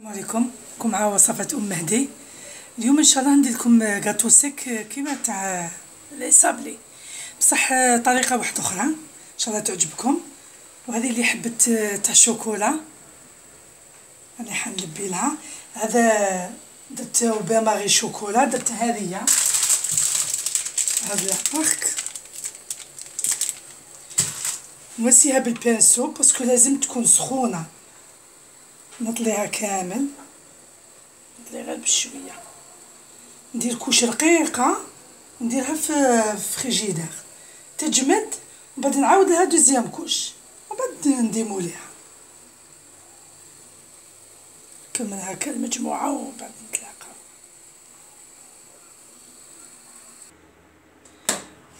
السلام عليكم. راكم مع وصفة ام مهدي. اليوم ان شاء الله ندير لكم غاتو سيك كيما تاع لي صابلي، بصح طريقه واحده اخرى ان شاء الله تعجبكم. وهذه اللي حبت تاع الشوكولا انا حنلبي لها. هذا درت بان ماغي شوكولا، درت هذه هذا البارك نوسيها بالبانسو باسكو لازم تكون سخونه. نطليها كامل، نطلي غير بشويه، ندير كوش رقيقه ونديرها في فريجيدير تجمد، ومن بعد نعاود لها دوزيام كوش ومن بعد نديمو ليها. نكمل هكا المجموعه ومن بعد نتلاقاو.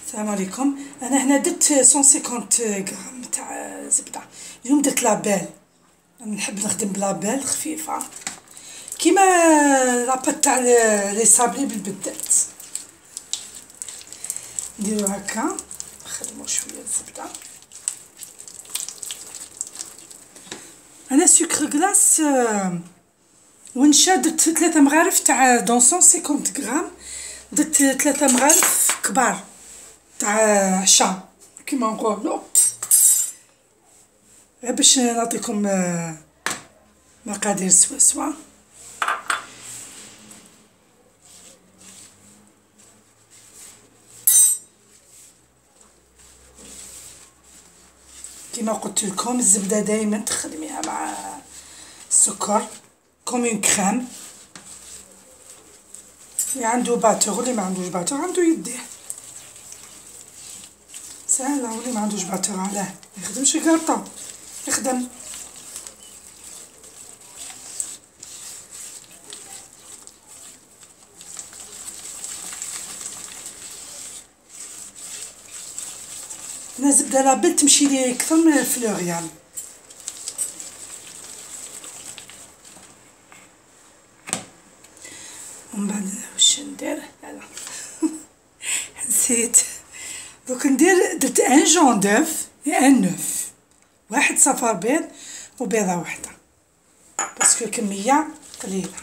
السلام عليكم. انا هنا درت 150 غرام تاع زبده. اليوم درت لابيل، نحب نخدم بلابيل خفيفه كيما لاباط تاع لي صابلي بالبدات. نديرو هكا، نخدمو شويه الزبده. انا سكر كلاص ونشا درت 3 مغارف تاع دون 150 غرام، درت 3 مغارف كبار تاع عشا كيما نقولو، غير باش نعطيكم مقادير سوا. كما قلت لكم الزبده دائما تخدميها مع السكر كوم اون كريم. اللي عنده باتور واللي ما عندوش باتور عنده يديه سهله، واللي ما عندوش باتور علاه يخدم شي كارطون يخدم. انا زبده لابيل تمشي لي اكثر من الفلوريال. ومن بعد واش ندير؟ لا نسيت. دوك درت ان جون دوف ان نوف، واحد صفار بيض وبيضه واحده باسكو الكميه قليله.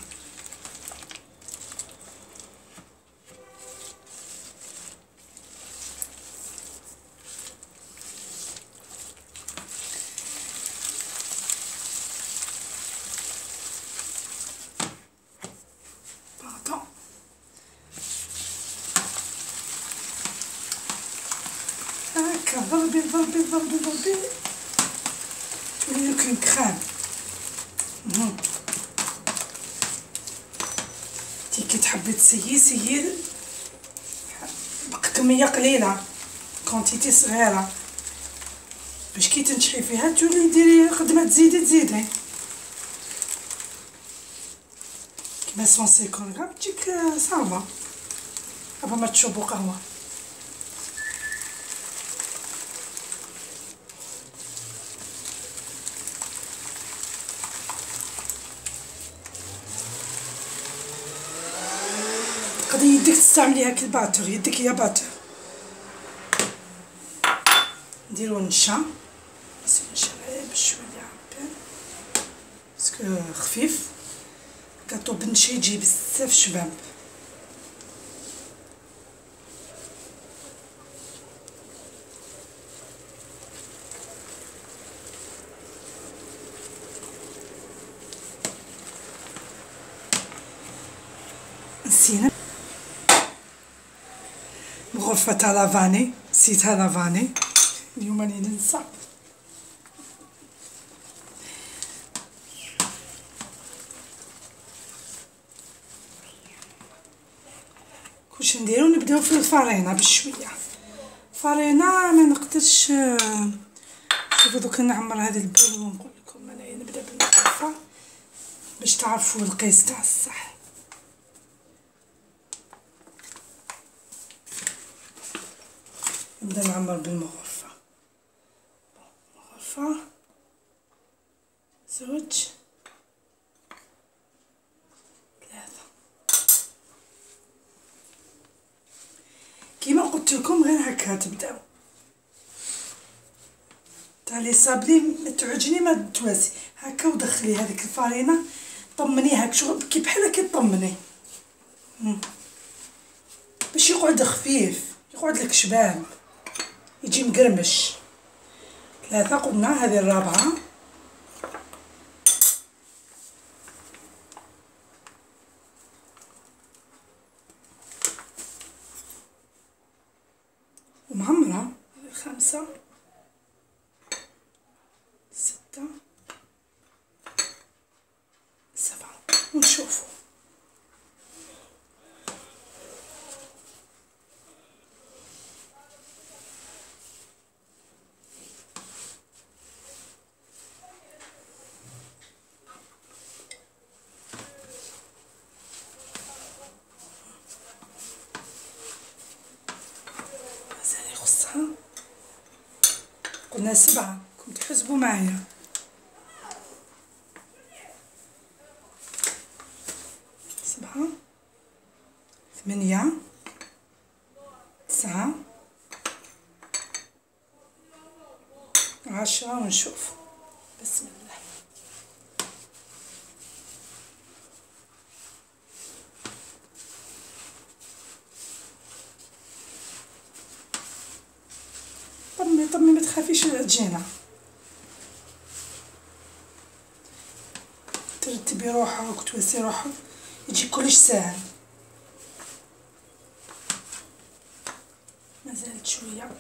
هكا ضربي تولي لك كريم. انتي كي تحبي تسيي بكميه قليله، كونتيتي صغيره، باش كي تنجحي فيها تولي ديري قد ما تزيدي كيما 150 غرام تجيك صعبه قبل ما تشربوا قهوه. تقدري يديك تستعمليها كالباتور، يديك يا باتور. نديرو النشا، بس النشا غير بشويه باسكو خفيف. كاطو بالنشا يجي بزاف شباب. نسينا مغرفة تاع لافاني، نسيتها لافاني اليوم راني ننسى. كلشي نديرو نبداو في الفرينه بشويه. فرينه ما نقدرش. شوفوا دوك نعمر هذا البول ونقول لكم انايا نبدا بالمغرفه باش تعرفوا القيس تاع الصح. نبدا نعمر بالمغرفه، مغرفه زوج ثلاثه. كيما قلت لكم غير هكا تبداو. تاع لي صابلي تعجني ما تواسي هكا، ودخلي هذيك الفرينه طمنيها شغل كي بحال هكا طمني باش يقعد خفيف، يقعد لك شباب، يجي مقرمش. 3 قلنا، هذه الرابعة. ومعمرة. 5 6 7 ونشوفو. مازال يخصها. قلنا 7، كنت تحسبوا معايا. 7 8 9 10 ونشوف. بسم الله. طمي ما تخافيش تجينا. ترتبي روحك وتوسي روحك، يجي كلش ساهل. مازالت شويه.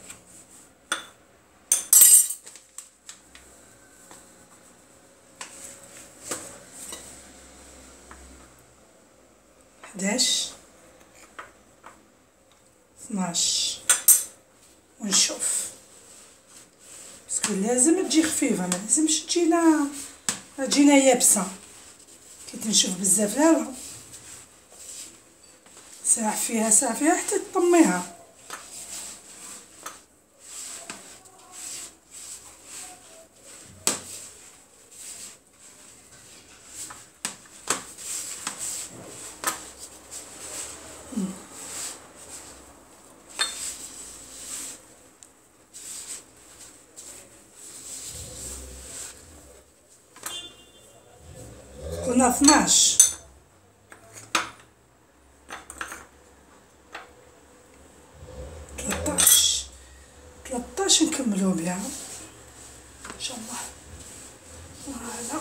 11 12 ونشوف. باسكو لازم تجي خفيفه، ما لازمش تجينا يابسه. كي تنشف بزاف لا لا، ساع فيها حتى تطميها. قلنا 12 13 نكملو بها ان شاء الله. وهذا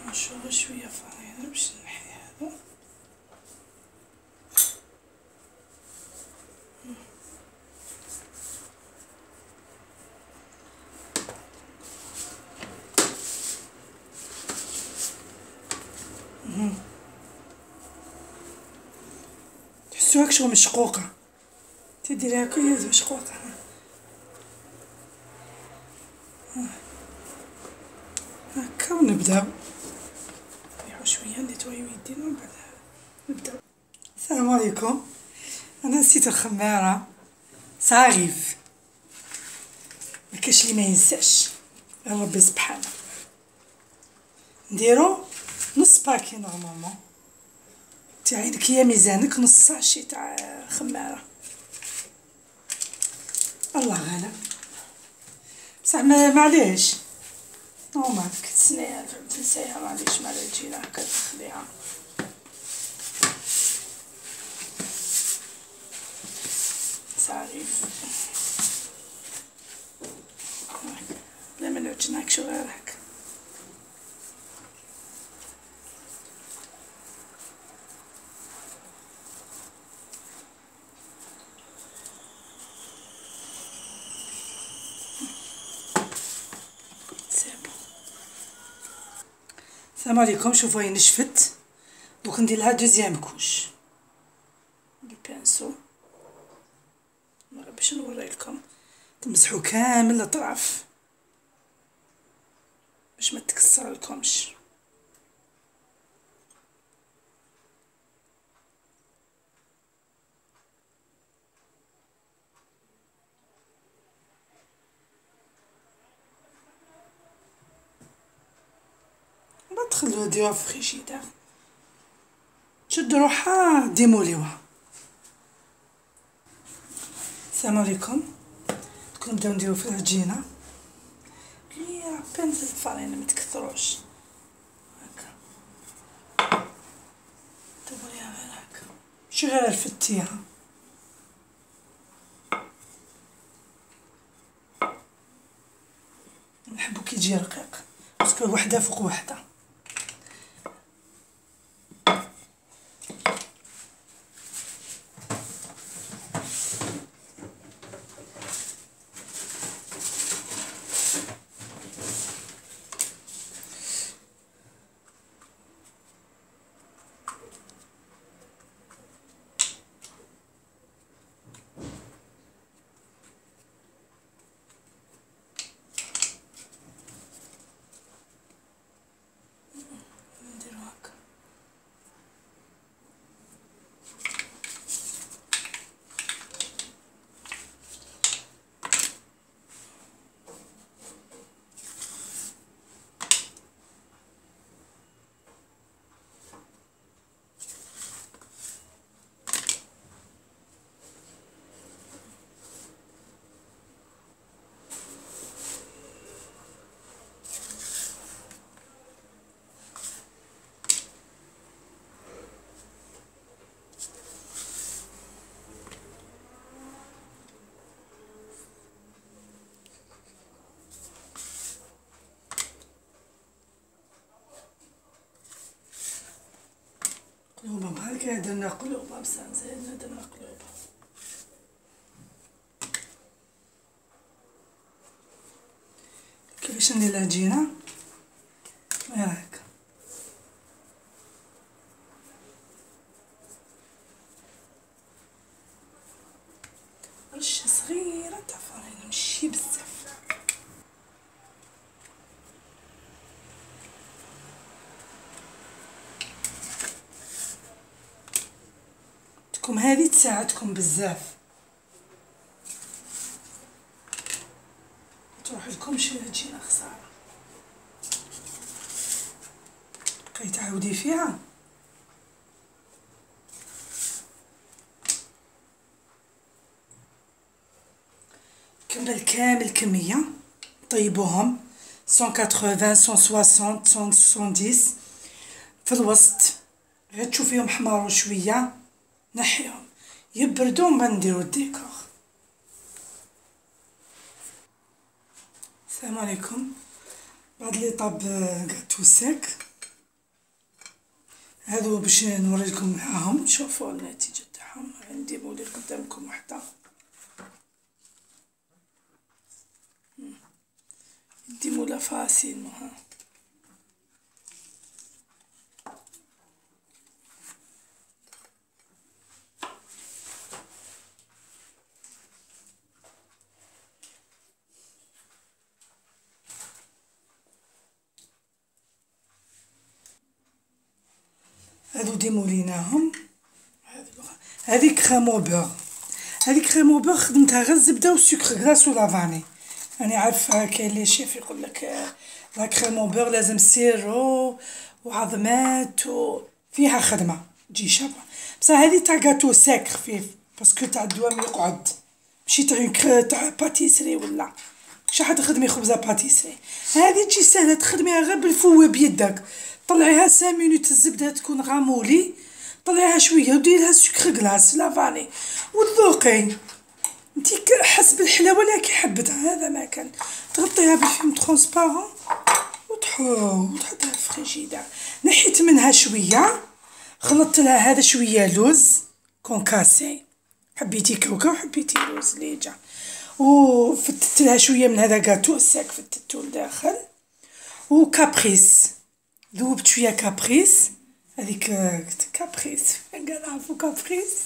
نشوف شويه فاضيين باش نحي هذا. تحسوها كشغل مشقوقه، تديريها كي مشقوقه. هكا ونبداو. نريحو شويه نيتوايو يدينا ومن بعد نبداو. السلام عليكم. انا نسيت الخماره صاغيف، مكاش اللي ما ينساش، يا ربي سبحانه. نديرو نص باكي نورمالمون تاع كيا ميزانك، نص ساشي تاع خماره. الله غالب، بصح معليش نورمال كتسنيها تنسايها، معليش مع الجينا هكا تخليها. صغيف بلا ما نعجنها شو غير هكا. سي بون. السلام عليكم. شوفوا هي نشفت، دوك ندير لها دوزيام كوش بالبانسو باش نوريلكم. تمسحوا كامل الاطراف باش ما تكسر لكمش. تخلوها ديروها في فريجيدار، تشد روحها ديموليوها. السلام عليكم. دوك نبداو نديرو في العجينه لي بان زيت الفرينه متكثروش هكا، دوريها غير هكا ماشي غير الفتيها. نحبو كي يجي رقيق باسكو وحده فوق وحده. قلوبة بحال هكا درنا قلوبة بصح زيدنا درنا قلوبة. كيفاش ندير العجينة غير هكا، رشة صغيرة تاع فرينة ماشي بزاف. تكون هذه تساعدكم بزاف، تروح لكمش العجينة خسارة. بقاي تعاودي فيها كمل كامل كمية، طيبوهم 180 160 170 في الوسط، غير تشوفيهم حمارو شوية نحيهم يبردو من بعد نديرو الديكور. السلام عليكم. بعد لي طاب غاتو سيك هادو باش نوريلكم معاهم. شوفوا النتيجة تاعهم، عندي موديل قدامكم وحده دي مولا فاسيل مها. هادو ديموليناهم. هذه كريم او بور، هذه كريم او بور خدمتها غير الزبده والسكر غلاس ولا فاني. انا عارفه كاين لي شيف يقول لك لا كريم او بور لازم سيرو وعظمات وفيها خدمه تجي شابه، بصح هذه تاع غاتو ساك خفيف باسكو تاع الدوام يقعد، ماشي تاع باتيسري ولا شحال تخدمي خبزه باتيسري. هذه تجي سهله تخدميها غير بالفوه بيدك، طلعيها 5 مينوت الزبده تكون غامولي، طلعيها شويه وديري لها سكر غلاس لا فاني وتذوقي انتي حسب الحلاوه اللي راكي حبتها. هذا ما كان تغطيها بالفيلم ترونسبارون وتحطها في الفريجيدار. نحيت منها شويه، خلطت لها هذا شويه لوز كونكاسي، حبيتي كاوكاو حبيتي لوز ليجا، وفتت لها شويه من هذا غاتو ساك فتتو لداخل، وكابريس ذوبت شويه كابريس، هذيك كابريس كاع نعرفو كابريس،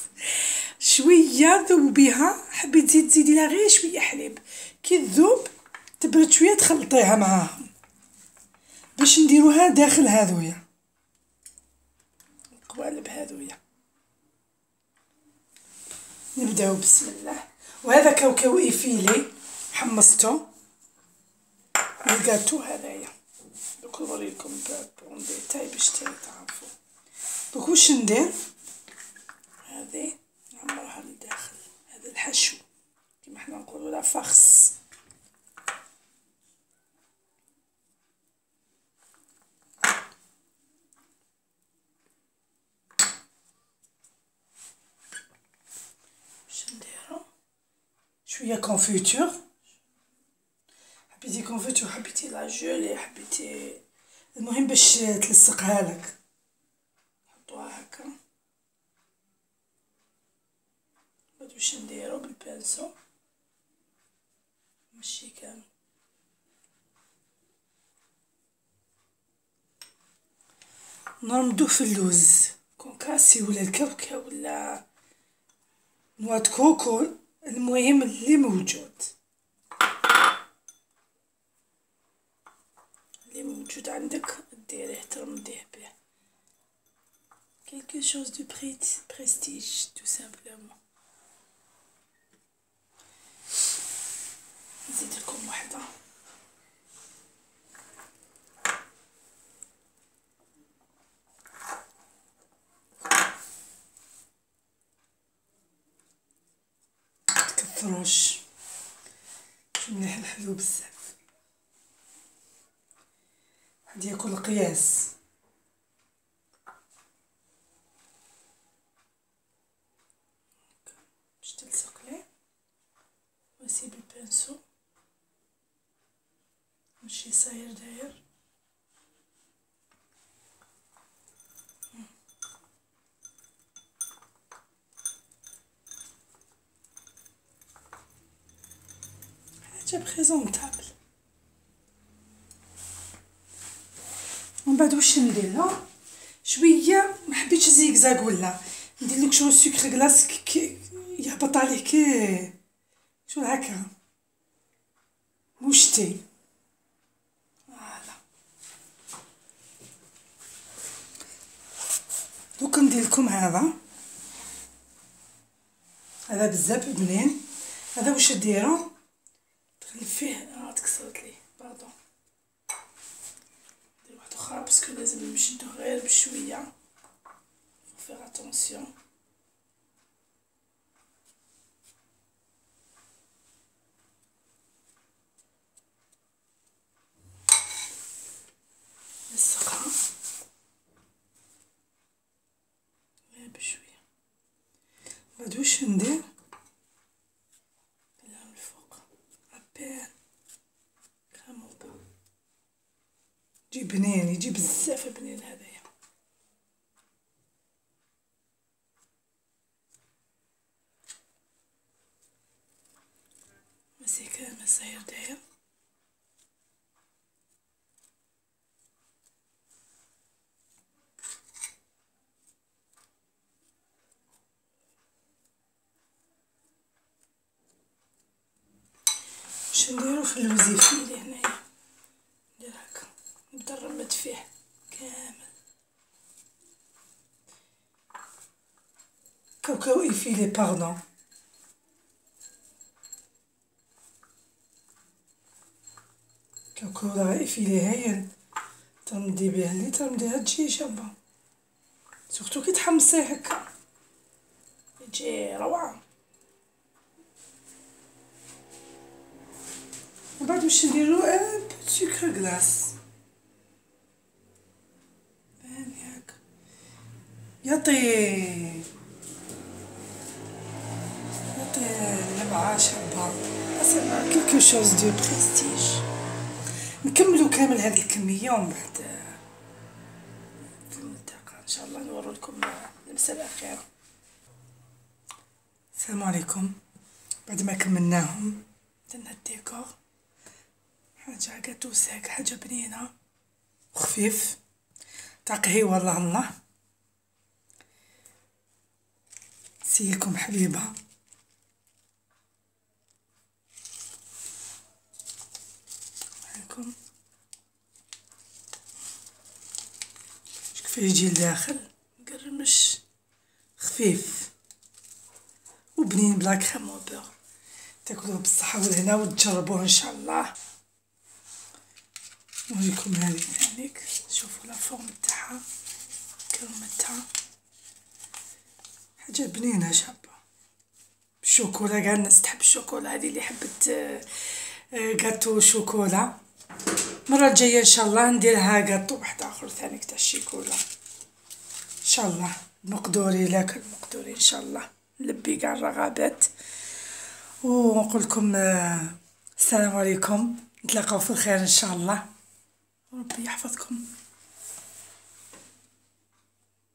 شويه ذوبيها، حبيت تزيدي لها غير شويه حليب، كي تذوب تبرد شويه تخلطيها معاهم باش نديروها داخل هذويا القوالب هذويا. نبداو بسم الله. وهذا كاوكاو ايفيلي حمصتو، الكاتو هذايا دوك نوريلكم بون ديتاي باش تعرفوا. دوك واش ندير، هذه نعمرها لداخل، هذا الحشو كيما حنا نقولوا لا فارس. واش نديرو شويه كونفيتور، حبيتي كونفيتور حبيتي لا جولي حبيتي، المهم باش تلصقها لك نحطوها هكا. بعد واش نديرو بالبانسو ماشي كامل، نرمدوه في اللوز كونكاسي ولا الكاوكاو ولا نواه كوكو، المهم اللي موجود عندك ديريه ترمديه به. quelque chose de prestige tout simplement. نزيد لكم وحده، متكثروش شو مليح الحلو بزاف، واحد ياكل قياس. باش تلصق ليه واسيب البانسو ماشي صاير داير، حاجه بريزونطابل. ومن بعد واش ندير، شويه ما حبيتش زيكزاك ولا ندير لك شويه سكر كلاص يهبط عليه كي شو هكا موشتي. فوالا دوك ندير لكم هذا بزاف بنين. هذا واش ديرو تغلف فيه، تكسرت لي باردون، ندير واحد اخرى باسكو لازم نشدو غير بشويه، فيغ اتونسيون. نلصقها غير بشويه. بعد واش ندير من الفوق عبان كريمو با، يجي بنين، يجي بزاف بنين هذايا. ماشي كامل صاير داير، واش نديرو في اللوزيفيلي هنايا، ندير هكا نبدا نرمد فيه كامل. كاوكاو ايفيلي باردون، كاوكاو ايفيلي هايل ترمدي بيه اللي ترمديها تجي شابه، سورتو كي تحمصيه هكا يجي روعه. وبعد واش نديرو سكر كلاص بان هكا يعطي لمعة شابة، اصلا كيلكو شوز دو بريستيج. نكملو كامل هاد الكمية ومن بعد نلتقى ان شاء الله نورو لكم اللمسة الأخيرة. السلام عليكم. بعد ما كملناهم درنا الديكور، حاجة قاتو ساك، حاجة بنينة وخفيف. تاع قهيوة الله. سيكم حبيبة. هاكم كيف يجي لداخل مقرمش خفيف وبنين بلا كريم وبيغ. تاكلوه بالصحة والهنا وتجربوه ان شاء الله. نوريكم هذه ثانيك، شوفوا لا فورم تاعها كرمتها حاجة بنينة شابة بالشوكولا. كاع الناس تحب الشوكولا، هذه اللي حبت كاتو شوكولا. المرة الجاية ان شاء الله نديرها كاتو واحد اخر ثاني تاع الشيكولا ان شاء الله. مقدوري لك المقدوري ان شاء الله، نلبي كاع الرغبات. ونقول لكم السلام عليكم، نتلاقاو في الخير ان شاء الله، وربي يحفظكم.